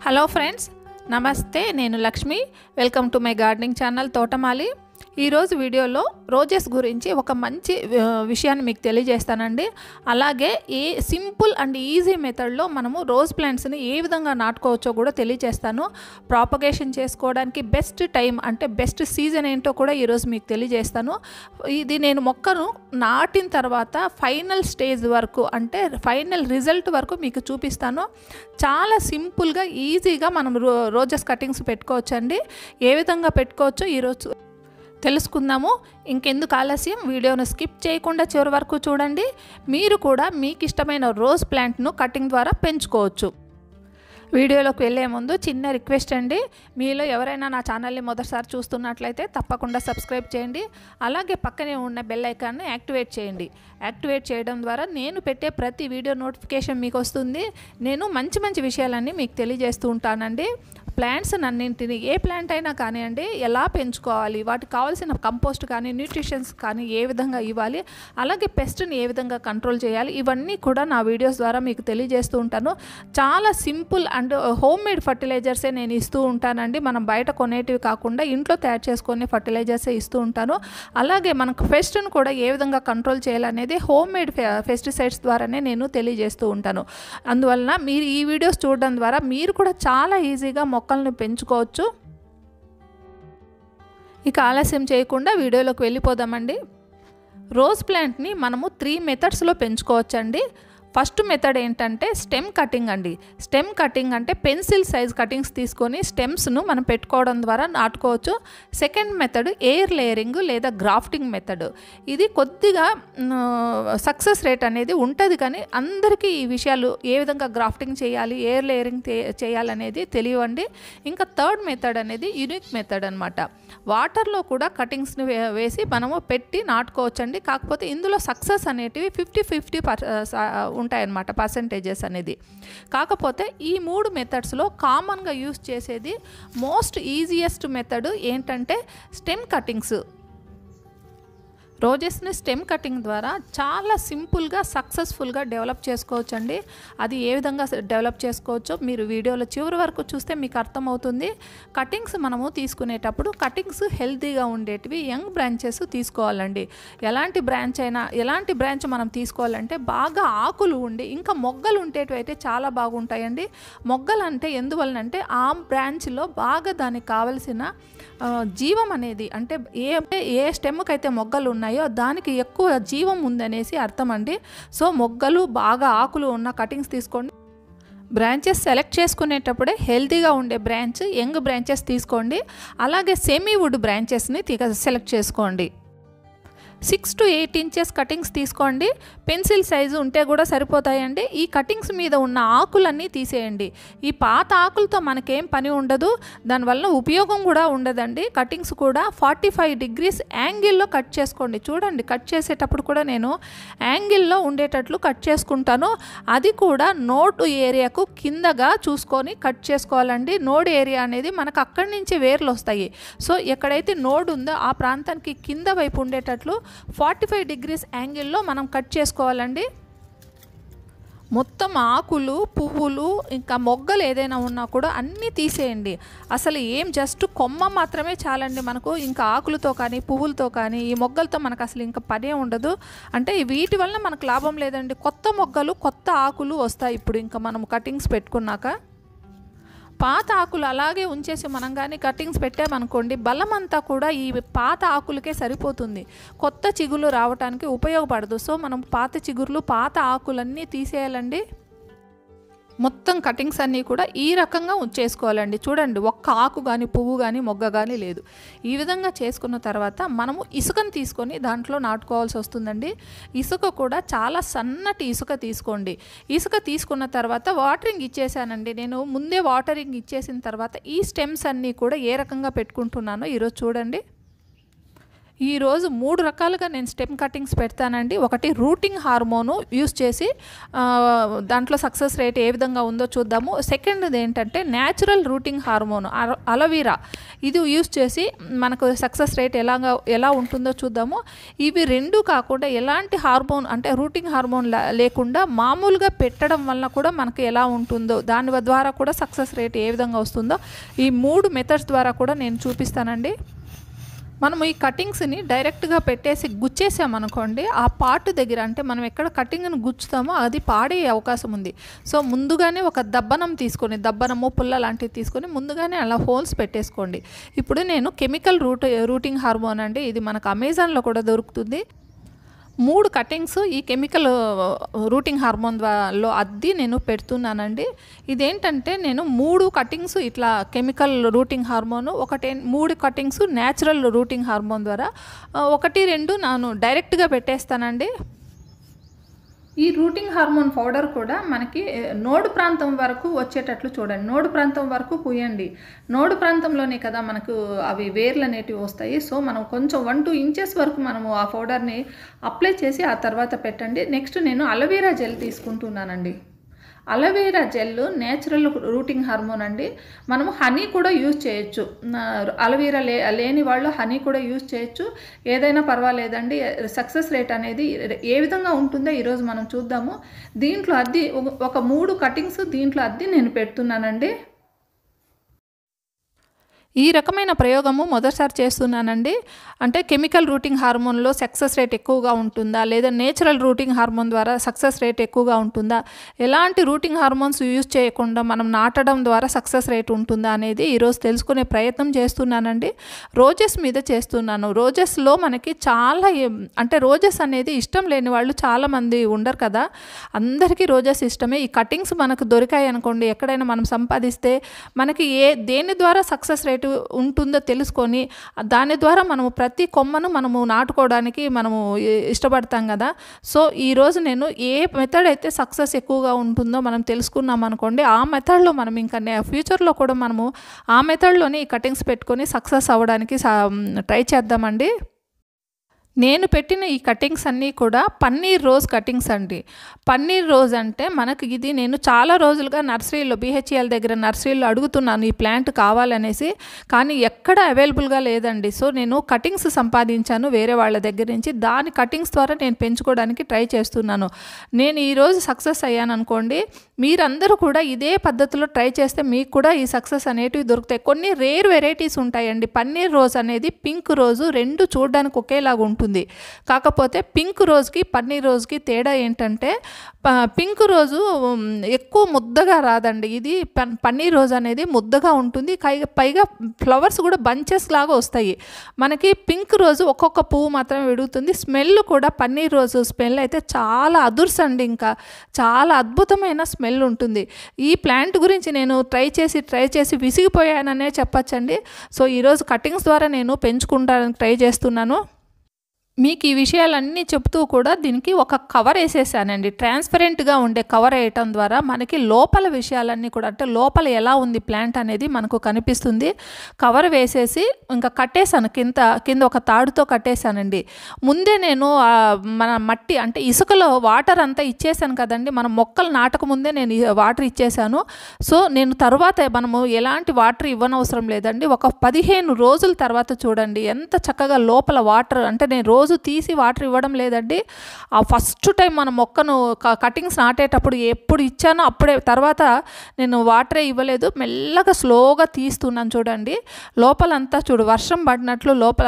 Hello friends, నమస్తే. నేను Lakshmi. Welcome to my gardening channel తోటమాలి. ఈరోజు వీడియోలో రోజెస్ గురించి ఒక మంచి విషయాన్ని మీకు తెలియజేస్తానండి. అలాగే సింపుల్ అండ్ ఈజీ మెథడ్లో మనము రోజ్ ప్లాంట్స్ని ఏ విధంగా నాటుకోవచ్చో కూడా తెలియజేస్తాను. ప్రాపగేషన్ చేసుకోవడానికి బెస్ట్ టైం అంటే బెస్ట్ సీజన్ ఏంటో కూడా ఈరోజు మీకు తెలియజేస్తాను. ఇది నేను మొక్కను నాటిన తర్వాత ఫైనల్ స్టేజ్ వరకు అంటే ఫైనల్ రిజల్ట్ వరకు మీకు చూపిస్తాను. చాలా సింపుల్గా ఈజీగా మనం రోజెస్ కటింగ్స్ పెట్టుకోవచ్చండి. ఏ విధంగా పెట్టుకోవచ్చో ఈరోజు తెలుసుకుందాము. ఇంకెందుకు ఆలస్యం, వీడియోను స్కిప్ చేయకుండా చివరి వరకు చూడండి. మీరు కూడా మీకు ఇష్టమైన రోజ్ ప్లాంట్ను కటింగ్ ద్వారా పెంచుకోవచ్చు. వీడియోలోకి వెళ్ళే ముందు చిన్న రిక్వెస్ట్ అండి. మీలో ఎవరైనా నా ఛానల్ని మొదటిసారి చూస్తున్నట్లయితే తప్పకుండా సబ్స్క్రైబ్ చేయండి. అలాగే పక్కనే ఉన్న బెల్ ఐకాన్ని యాక్టివేట్ చేయండి. యాక్టివేట్ చేయడం ద్వారా నేను పెట్టే ప్రతి వీడియో నోటిఫికేషన్ మీకు వస్తుంది. నేను మంచి మంచి విషయాలన్నీ మీకు తెలియజేస్తూ ఉంటానండి. ప్లాంట్స్ అన్నింటినీ ఏ ప్లాంట్ అయినా కానివ్వండి, ఎలా పెంచుకోవాలి, వాటికి కావాల్సిన కంపోస్ట్ కానీ న్యూట్రిషన్స్ కానీ ఏ విధంగా ఇవ్వాలి, అలాగే పెస్ట్ని ఏ విధంగా కంట్రోల్ చేయాలి, ఇవన్నీ కూడా నా వీడియోస్ ద్వారా మీకు తెలియజేస్తూ ఉంటాను. చాలా సింపుల్ అండ్ హోమ్ మేడ్ ఫర్టిలైజర్సే నేను ఇస్తూ ఉంటానండి. మనం బయట కొనేటివి కాకుండా ఇంట్లో తయారు చేసుకునే ఫర్టిలైజర్సే ఇస్తూ ఉంటాను. అలాగే మనకు పెస్ట్ను కూడా ఏ విధంగా కంట్రోల్ చేయాలనేది హోమ్ మేడ్ పెస్టిసైడ్స్ ద్వారానే నేను తెలియజేస్తూ ఉంటాను. అందువలన మీరు ఈ వీడియోస్ చూడడం ద్వారా మీరు కూడా చాలా ఈజీగా మొక్కలను పెంచుకోవచ్చు. ఇక ఆలస్యం చేయకుండా వీడియోలోకి వెళ్ళిపోదామండి. రోజ్ ప్లాంట్ని మనము 3 మెథడ్స్లో పెంచుకోవచ్చండి. ఫస్ట్ మెథడ్ ఏంటంటే స్టెమ్ కటింగ్ అండి. స్టెమ్ కటింగ్ అంటే పెన్సిల్ సైజ్ కటింగ్స్ తీసుకొని స్టెమ్స్ను మనం పెట్టుకోవడం ద్వారా నాటుకోవచ్చు. సెకండ్ మెథడ్ ఎయిర్ లేయరింగ్ లేదా గ్రాఫ్టింగ్ మెథడ్. ఇది కొద్దిగా సక్సెస్ రేట్ అనేది ఉంటుంది, కానీ అందరికీ ఈ విషయాలు ఏ విధంగా గ్రాఫ్టింగ్ చేయాలి, ఎయిర్ లేయరింగ్ చేయాలనేది తెలియండి. ఇంకా థర్డ్ మెథడ్ అనేది యూనిక్ మెథడ్ అనమాట. వాటర్లో కూడా కటింగ్స్ని వేసి మనము పెట్టి నాటుకోవచ్చండి. కాకపోతే ఇందులో సక్సెస్ అనేటివి 50-50 ఉంటాయన్నమాట, పర్సంటేజెస్ అనేది. కాకపోతే ఈ 3 మెథడ్స్లో కామన్గా యూస్ చేసేది మోస్ట్ ఈజియెస్ట్ మెథడ్ ఏంటంటే స్టెమ్ కటింగ్స్. రోజెస్ని స్టెమ్ కటింగ్ ద్వారా చాలా సింపుల్గా సక్సెస్ఫుల్గా డెవలప్ చేసుకోవచ్చండి. అది ఏ విధంగా డెవలప్ చేసుకోవచ్చో మీరు వీడియోలో చివరి వరకు చూస్తే మీకు అర్థమవుతుంది. కటింగ్స్ మనము తీసుకునేటప్పుడు కటింగ్స్ హెల్తీగా ఉండేటివి యంగ్ బ్రాంచెస్ తీసుకోవాలండి. ఎలాంటి బ్రాంచ్ మనం తీసుకోవాలంటే బాగా ఆకులు ఉండి ఇంకా మొగ్గలు ఉండేటివి అయితే చాలా బాగుంటాయండి. మొగ్గలు అంటే ఎందువలనంటే ఆ బ్రాంచ్లో బాగా దానికి కావలసిన జీవం అనేది అంటే ఏ స్టెమ్కి అయితే మొగ్గలు ఉన్నాయో దానికి ఎక్కువ జీవం ఉందనేసి అర్థం అండి. సో మొగ్గలు బాగా ఆకులు ఉన్న కటింగ్స్ తీసుకోండి. బ్రాంచెస్ సెలెక్ట్ చేసుకునేటప్పుడే హెల్తీగా ఉండే బ్రాంచ్ యంగ్ బ్రాంచెస్ తీసుకోండి. అలాగే సెమీ వుడ్ బ్రాంచెస్ని సెలెక్ట్ చేసుకోండి. 6 to 8 ఇంచెస్ కటింగ్స్ తీసుకోండి. పెన్సిల్ సైజు ఉంటే కూడా సరిపోతాయండి. ఈ కటింగ్స్ మీద ఉన్న ఆకులన్నీ తీసేయండి. ఈ పాత ఆకులతో మనకేం పని ఉండదు, దానివల్ల ఉపయోగం కూడా ఉండదండి. కటింగ్స్ కూడా 45 degrees యాంగిల్లో కట్ చేసుకోండి. చూడండి, కట్ చేసేటప్పుడు కూడా నేను యాంగిల్లో ఉండేటట్లు కట్ చేసుకుంటాను. అది కూడా నోడ్ ఏరియాకు కిందగా చూసుకొని కట్ చేసుకోవాలండి. నోడ్ ఏరియా అనేది మనకు అక్కడి నుంచి వేర్లు వస్తాయి. సో ఎక్కడైతే నోడ్ ఉందో ఆ ప్రాంతానికి కింద వైపు ఉండేటట్లు 45 degrees యాంగిల్లో మనం కట్ చేసుకోవాలండి. మొత్తం ఆకులు, పువ్వులు, ఇంకా మొగ్గలు ఏదైనా ఉన్నా కూడా అన్నీ తీసేయండి. అసలు జస్ట్ కొమ్మ మాత్రమే చాలండి మనకు. ఇంకా ఆకులతో కానీ పువ్వులతో కానీ ఈ మొగ్గలతో మనకు అసలు ఇంకా పనే ఉండదు. అంటే వీటి వల్ల మనకు లాభం లేదండి. కొత్త మొగ్గలు, కొత్త ఆకులు వస్తాయి ఇప్పుడు ఇంకా మనం కటింగ్స్ పెట్టుకున్నాక. పాత ఆకులు అలాగే ఉంచేసి మనం కానీ కటింగ్స్ పెట్టామనుకోండి, బలం అంతా కూడా ఈ పాత ఆకులకే సరిపోతుంది. కొత్త చిగుళ్ళు రావడానికి ఉపయోగపడదు. సో మనం పాత చిగుర్లు, పాత ఆకులన్నీ తీసేయాలండి. మొత్తం కటింగ్స్ అన్నీ కూడా ఈ రకంగా చేసుకోవాలండి. చూడండి, ఒక్క ఆకు కానీ పువ్వు కానీ మొగ్గ కానీ లేదు. ఈ విధంగా చేసుకున్న తర్వాత మనము ఇసుకను తీసుకొని దాంట్లో నాటుకోవాల్సి వస్తుందండి. ఇసుక కూడా చాలా సన్నటి ఇసుక తీసుకోండి. ఇసుక తీసుకున్న తర్వాత వాటరింగ్ ఇచ్చేసానండి. నేను ముందే వాటరింగ్ ఇచ్చేసిన తర్వాత ఈ స్టెమ్స్ అన్నీ కూడా ఏ రకంగా పెట్టుకుంటున్నానో ఈరోజు చూడండి. ఈరోజు 3 రకాలుగా నేను స్టెమ్ కటింగ్స్ పెడతానండి. ఒకటి రూటింగ్ హార్మోను యూస్ చేసి దాంట్లో సక్సెస్ రేట్ ఏ విధంగా ఉందో చూద్దాము. సెకండ్ది ఏంటంటే న్యాచురల్ రూటింగ్ హార్మోను అలోవెరా, ఇది యూస్ చేసి మనకు సక్సెస్ రేట్ ఎలా ఉంటుందో చూద్దాము. ఇవి రెండు కాకుండా ఎలాంటి హార్మోన్ అంటే రూటింగ్ హార్మోన్ లేకుండా మామూలుగా పెట్టడం వల్ల కూడా మనకు ఎలా ఉంటుందో దాని ద్వారా కూడా సక్సెస్ రేట్ ఏ విధంగా వస్తుందో ఈ 3 మెథడ్స్ ద్వారా కూడా నేను చూపిస్తానండి. మనము ఈ కటింగ్స్ని డైరెక్ట్గా పెట్టేసి గుచ్చేసామనుకోండి, ఆ పార్ట్ దగ్గర అంటే మనం ఎక్కడ కటింగ్ని గుచ్చుతామో అది పాడే అవకాశం ఉంది. సో ముందుగానే ఒక దబ్బనము పుల్ల లాంటివి తీసుకొని ముందుగానే అలా హోల్స్ పెట్టేసుకోండి. ఇప్పుడు నేను కెమికల్ రూటింగ్ హార్మోన్ అండి, ఇది మనకు అమెజాన్లో కూడా దొరుకుతుంది. 3 కటింగ్స్ ఈ కెమికల్ రూటింగ్ హార్మోన్ లో అద్ది నేను పెడుతున్నానండి. ఇదేంటంటే నేను 3 కటింగ్స్ ఇట్లా chemical rooting hormone, 3 cuttings natural rooting hormone ద్వారా 1, 2 నేను డైరెక్ట్గా పెట్టేస్తానండి. ఈ రూటింగ్ హార్మోన్ పౌడర్ కూడా మనకి నోడు ప్రాంతం వరకు వచ్చేటట్లు చూడండి. నోడు ప్రాంతం వరకు పూయండి. నోడు ప్రాంతంలోనే కదా మనకు అవి వేర్లు అనేటివి వస్తాయి. సో మనం కొంచెం 1-2 ఇంచెస్ వరకు మనము ఆ పౌడర్ని అప్లై చేసి ఆ తర్వాత పెట్టండి. నెక్స్ట్ నేను అలోవెరా జెల్ తీసుకుంటున్నానండి. Aloe vera gel natural rooting hormone అండి. మనము హనీ కూడా యూజ్ చేయొచ్చు. అలోవెరా లేని వాళ్ళు హనీ కూడా యూజ్ చేయొచ్చు, ఏదైనా పర్వాలేదండి. సక్సెస్ రేట్ అనేది ఏ విధంగా ఉంటుందో ఈరోజు మనం చూద్దాము. దీంట్లో అద్ది ఒక 3 కటింగ్స్ దీంట్లో అద్ది నేను పెడుతున్నానండి. ఈ రకమైన ప్రయోగము మొదటిసారి చేస్తున్నానండి. అంటే కెమికల్ రూటింగ్ హార్మోన్లో సక్సెస్ రేట్ ఎక్కువగా ఉంటుందా, లేదా నేచురల్ రూటింగ్ హార్మోన్ ద్వారా సక్సెస్ రేట్ ఎక్కువగా ఉంటుందా, ఎలాంటి రూటింగ్ హార్మోన్స్ యూజ్ చేయకుండా మనం నాటడం ద్వారా సక్సెస్ రేట్ ఉంటుందా అనేది ఈరోజు తెలుసుకునే ప్రయత్నం చేస్తున్నానండి. రోజెస్ మీద చేస్తున్నాను. రోజెస్లో మనకి చాలా అంటే రోజెస్ అనేది ఇష్టం లేని వాళ్ళు చాలామంది ఉండరు కదా, అందరికీ రోజెస్ ఇష్టమే. ఈ కటింగ్స్ మనకు దొరికాయి అనుకోండి, ఎక్కడైనా మనం సంపాదిస్తే మనకి దేని ద్వారా సక్సెస్ రేట్ ఉంటుందో తెలుసుకొని దాని ద్వారా మనము ప్రతి కొమ్మను మనము నాటుకోవడానికి మనము ఇష్టపడతాం కదా. సో ఈరోజు నేను ఏ మెథడ్ అయితే సక్సెస్ ఎక్కువగా ఉంటుందో మనం తెలుసుకున్నాం అనుకోండి, ఆ మెథడ్లో మనం ఇంకా ఫ్యూచర్లో కూడా మనము ఆ మెథడ్లోనే ఈ కటింగ్స్ పెట్టుకొని సక్సెస్ అవ్వడానికి ట్రై చేద్దామండి. నేను పెట్టిన ఈ కటింగ్స్ అన్నీ కూడా పన్నీర్ రోజ్ కటింగ్స్ అండి. పన్నీర్ రోజ్ అంటే మనకి ఇది నేను చాలా రోజులుగా నర్సరీలో BHEL దగ్గర నర్సరీలో అడుగుతున్నాను ఈ ప్లాంట్ కావాలనేసి, కానీ ఎక్కడ అవైలబుల్గా లేదండి. సో నేను కటింగ్స్ సంపాదించాను వేరే వాళ్ళ దగ్గర నుంచి, దాని కటింగ్స్ ద్వారా నేను పెంచుకోవడానికి ట్రై చేస్తున్నాను. నేను ఈరోజు సక్సెస్ అయ్యాను అనుకోండి, మీరందరూ కూడా ఇదే పద్ధతిలో ట్రై చేస్తే మీకు కూడా ఈ సక్సెస్ అనేటివి దొరుకుతాయి. కొన్ని రేర్ వెరైటీస్ ఉంటాయండి. పన్నీర్ రోజ్ అనేది పింక్ రోజు రెండు చూడడానికి ఒకేలాగా ఉంటుంది. కాకపోతే పింక్ రోజుకి పన్నీర్ రోజుకి తేడా ఏంటంటే పింక్ రోజు ఎక్కువ ముద్దగా రాదండి. ఇది పన్నీర్ రోజ్ అనేది ముద్దగా ఉంటుంది. పైగా ఫ్లవర్స్ కూడా బంచెస్ లాగా వస్తాయి. మనకి పింక్ రోజు ఒక్కొక్క పువ్వు మాత్రమే విడుగుతుంది. స్మెల్ కూడా పన్నీర్ రోజు స్మెల్ అయితే చాలా అదుర్సండి, ఇంకా చాలా అద్భుతమైన స్మెల్ ఉంటుంది. ఈ ప్లాంట్ గురించి నేను ట్రై చేసి విసిగిపోయాననే చెప్పచ్చండి. సో ఈరోజు కటింగ్స్ ద్వారా నేను పెంచుకుంటానికి ట్రై చేస్తున్నాను. మీకు ఈ విషయాలన్నీ చెప్తూ కూడా దీనికి ఒక కవర్ వేసేసానండి. ట్రాన్స్పరెంట్గా ఉండే కవర్ వేయటం ద్వారా మనకి లోపల విషయాలన్నీ కూడా అంటే లోపల ఎలా ఉంది ప్లాంట్ అనేది మనకు కనిపిస్తుంది. కవర్ వేసేసి ఇంకా కట్టేశాను, కింద ఒక తాడుతో కట్టేశానండి. ముందే నేను మన మట్టి అంటే ఇసుకలో వాటర్ అంతా ఇచ్చేసాను కదండి, మనం మొక్కలు నాటక ముందే నేను వాటర్ ఇచ్చేసాను. సో నేను తర్వాత మనము ఎలాంటి వాటర్ ఇవ్వనవసరం లేదండి. ఒక 15 రోజుల తర్వాత చూడండి ఎంత చక్కగా లోపల వాటర్ అంటే నేను రోజు తీసి వాటర్ ఇవ్వడం లేదండి. ఆ ఫస్ట్ టైం మన మొక్కను కటింగ్స్ నాటేటప్పుడు ఎప్పుడు ఇచ్చానో అప్పుడే, తర్వాత నేను వాటరే ఇవ్వలేదు, మెల్లగా స్లోగా తీస్తున్నాను. చూడండి లోపలంతా వర్షం పడినట్లు లోపల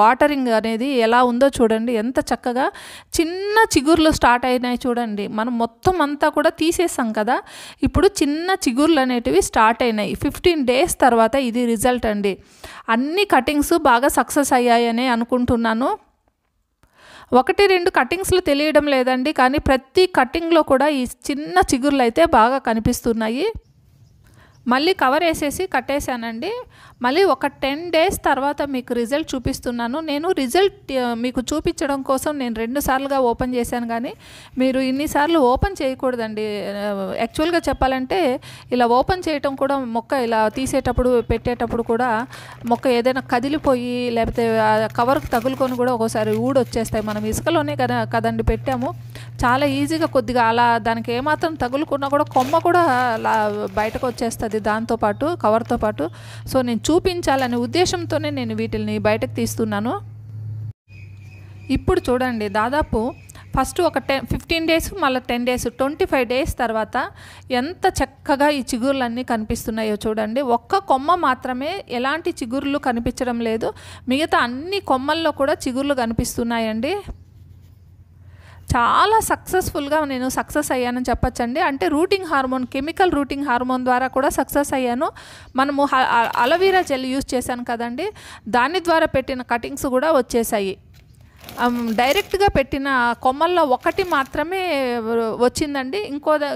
వాటరింగ్ అనేది ఎలా ఉందో చూడండి, ఎంత చక్కగా చిన్న చిగుర్లు స్టార్ట్ అయినాయి చూడండి. మనం మొత్తం అంతా కూడా తీసేసాం కదా, ఇప్పుడు చిన్న చిగుర్లు అనేటివి స్టార్ట్ అయినాయి. 15 డేస్ తర్వాత ఇది రిజల్ట్ అండి. అన్ని కటింగ్స్ బాగా సక్సెస్ అయ్యాయని అనుకుంటున్నాను. 1-2 కటింగ్స్లో తెలియడం లేదండి, కానీ ప్రతి కటింగ్లో కూడా ఈ చిన్న చిగుర్లు అయితే బాగా కనిపిస్తున్నాయి. మళ్ళీ కవర్ వేసేసి కట్టేశానండి. మళ్ళీ ఒక 10 డేస్ తర్వాత మీకు రిజల్ట్ చూపిస్తున్నాను. నేను రిజల్ట్ మీకు చూపించడం కోసం నేను 2 సార్లుగా ఓపెన్ చేశాను, కానీ మీరు ఇన్నిసార్లు ఓపెన్ చేయకూడదండి. యాక్చువల్గా చెప్పాలంటే ఇలా ఓపెన్ చేయటం కూడా మొక్క ఇలా తీసేటప్పుడు పెట్టేటప్పుడు కూడా మొక్క ఏదైనా కదిలిపోయి లేకపోతే కవర్కి తగులుకొని కూడా ఒక్కోసారి ఊడొచ్చేస్తాయి. మనం ఇసుకలోనే కదండి పెట్టాము, చాలా ఈజీగా కొద్దిగా అలా దానికి ఏమాత్రం తగులుకున్నా కూడా కొమ్మ కూడా బయటకు వచ్చేస్తుంది దాంతోపాటు కవర్తో పాటు. సో నేను చూపించాలనే ఉద్దేశంతోనే నేను వీటిని బయటకు తీస్తున్నాను. ఇప్పుడు చూడండి, దాదాపు ఫస్ట్ ఒక 15 డేస్ మళ్ళీ 10 డేస్ 25 డేస్ తర్వాత ఎంత చక్కగా ఈ చిగుర్లన్నీ కనిపిస్తున్నాయో చూడండి. ఒక్క కొమ్మ మాత్రమే ఎలాంటి చిగుర్లు కనిపించడం లేదు, మిగతా అన్ని కొమ్మల్లో కూడా చిగుర్లు కనిపిస్తున్నాయండి. చాలా సక్సెస్ఫుల్గా నేను సక్సెస్ అయ్యానని చెప్పచ్చండి. అంటే rooting hormone, chemical rooting hormone ద్వారా కూడా సక్సెస్ అయ్యాను. మనము అలోవెరా జెల్ యూజ్ చేశాను కదండి, దాని ద్వారా పెట్టిన కటింగ్స్ కూడా వచ్చేసాయి. డైరెక్ట్గా పెట్టిన కొమ్మల్లో ఒకటి మాత్రమే వచ్చిందండి.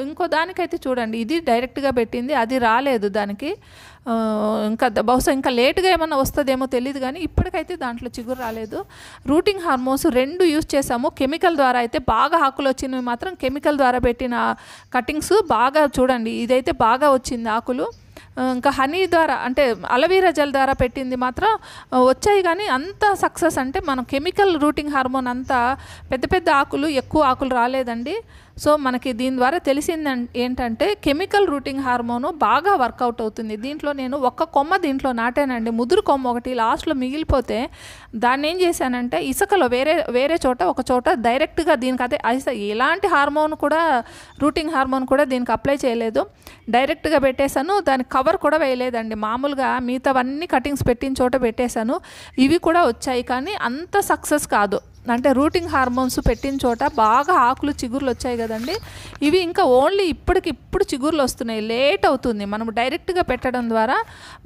ఇంకో దానికైతే చూడండి, ఇది డైరెక్ట్గా పెట్టింది, అది రాలేదు దానికి. ఇంకా బహుశా ఇంకా లేట్గా ఏమన్నా వస్తుందేమో తెలియదు, కానీ ఇప్పటికైతే దాంట్లో చిగురు రాలేదు. రూటింగ్ హార్మోన్స్ 2 యూజ్ చేసాము. కెమికల్ ద్వారా అయితే బాగా ఆకులు వచ్చినవి మాత్రం కెమికల్ ద్వారా పెట్టిన కటింగ్స్ బాగా చూడండి, ఇదైతే బాగా వచ్చింది ఆకులు. ఇంకా హనీ ద్వారా అంటే అలోవెరా జెల్ ద్వారా పెట్టింది మాత్రం వచ్చాయి, కానీ అంత సక్సెస్ అంటే మనం కెమికల్ రూటింగ్ హార్మోన్ అంతా పెద్ద పెద్ద ఆకులు ఎక్కువ ఆకులు రాలేదండి. సో మనకి దీని ద్వారా తెలిసింది ఏంటంటే కెమికల్ రూటింగ్ హార్మోను బాగా వర్కౌట్ అవుతుంది. దీంట్లో నేను ఒక్క కొమ్మ దీంట్లో నాటానండి, ముదురు కొమ్మ ఒకటి లాస్ట్లో మిగిలిపోతే దాన్ని ఏం చేశానంటే ఇసుకలో వేరే చోట ఒక చోట డైరెక్ట్గా దీనికి అదే ఎలాంటి హార్మోన్ కూడా రూటింగ్ హార్మోన్ కూడా దీనికి అప్లై చేయలేదు, డైరెక్ట్గా పెట్టేశాను. దానికి కవర్ కూడా వేయలేదండి, మామూలుగా మిగతావన్నీ కటింగ్స్ పెట్టిన చోట పెట్టేశాను. ఇవి కూడా వచ్చాయి, కానీ అంత సక్సెస్ కాదు. అంటే రూటింగ్ హార్మోన్స్ పెట్టిన చోట బాగా ఆకులు చిగుర్లు వచ్చాయి కదండి, ఇవి ఇంకా ఓన్లీ ఇప్పుడు చిగుర్లు వస్తున్నాయి. లేట్ అవుతుంది, మనం డైరెక్ట్గా పెట్టడం ద్వారా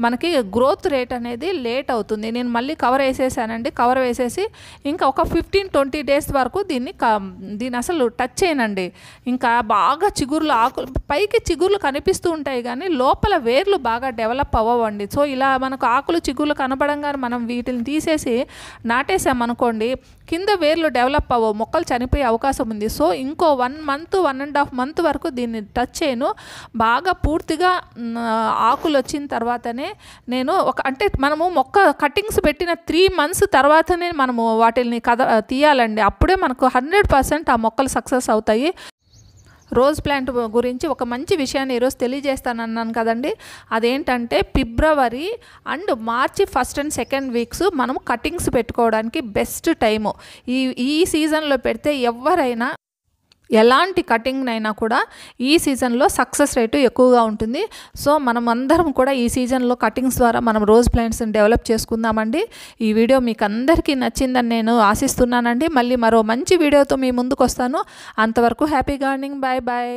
మనకి గ్రోత్ రేట్ అనేది లేట్ అవుతుంది. నేను మళ్ళీ కవర్ వేసేసానండి, కవర్ వేసేసి ఇంకా ఒక 15-20 డేస్ వరకు దీన్ని అసలు టచ్ చేయనండి. ఇంకా బాగా చిగుర్లు ఆకులు పైకి చిగుర్లు కనిపిస్తూ ఉంటాయి, కానీ లోపల వేర్లు బాగా డెవలప్ అవ్వండి. సో ఇలా మనకు ఆకులు చిగుర్లు కనపడంగానే మనం వీటిని తీసేసి నాటేసామనుకోండి, కింద వేర్లు డెవలప్ అవ్వవు, మొక్కలు చనిపోయే అవకాశం ఉంది. సో ఇంకో 1 మంత్ 1.5 మంత్ వరకు దీన్ని టచ్ చేయను. బాగా పూర్తిగా ఆకులు వచ్చిన తర్వాతనే నేను అంటే మనము మొక్క కటింగ్స్ పెట్టిన 3 మంత్స్ తర్వాతనే మనము వాటిని తీయాలండి. అప్పుడే మనకు 100% ఆ మొక్కలు సక్సెస్ అవుతాయి. రోజ్ ప్లాంట్ గురించి ఒక మంచి విషయాన్ని ఈరోజు తెలియజేస్తానన్నాను కదండి, అదేంటంటే February and March 1st and 2nd weeks మనము కటింగ్స్ పెట్టుకోవడానికి బెస్ట్ టైము. ఈ సీజన్లో పెడితే ఎవరైనా ఎలాంటి కటింగ్ అయినా కూడా ఈ సీజన్లో సక్సెస్ రేటు ఎక్కువగా ఉంటుంది. సో మనం అందరం కూడా ఈ సీజన్లో కటింగ్స్ ద్వారా మనం రోజ్ ప్లాంట్స్ని డెవలప్ చేసుకుందామండి. ఈ వీడియో మీకు అందరికీ నచ్చిందని నేను ఆశిస్తున్నానండి. మళ్ళీ మరో మంచి వీడియోతో మీ ముందుకు వస్తాను. అంతవరకు హ్యాపీ గార్డెనింగ్, బాయ్ బాయ్.